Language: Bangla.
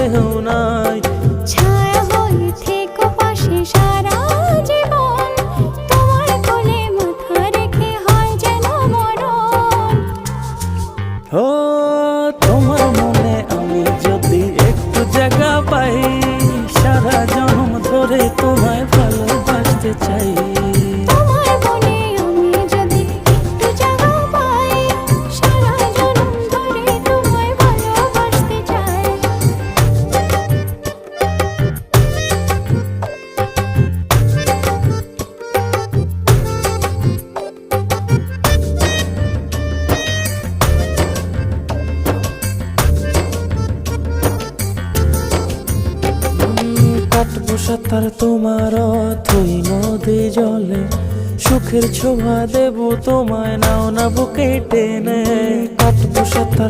কেউ নাই। ছায়া হয়ে থেকো পাশে সারা জীবন, তোমার কোলে মাথা রেখে হয় যেন মরণ। ও তোমার মনে আমি যদি একটু জায়গা পাই, সারা জন্ম ধরে তোমায় ভালোবাসতে চাই। তোমার মনে আমি যদি একটু জায়গা পাই, সারা জন্ম ধরে তোমায় ভালোবাসতে চাই। কাটবো সাঁতার তোমার অথই নদী জলে, সুখের ছোঁয়া দেব তোমায়, নাও না বুকে টেনে। কাটবো সাঁতার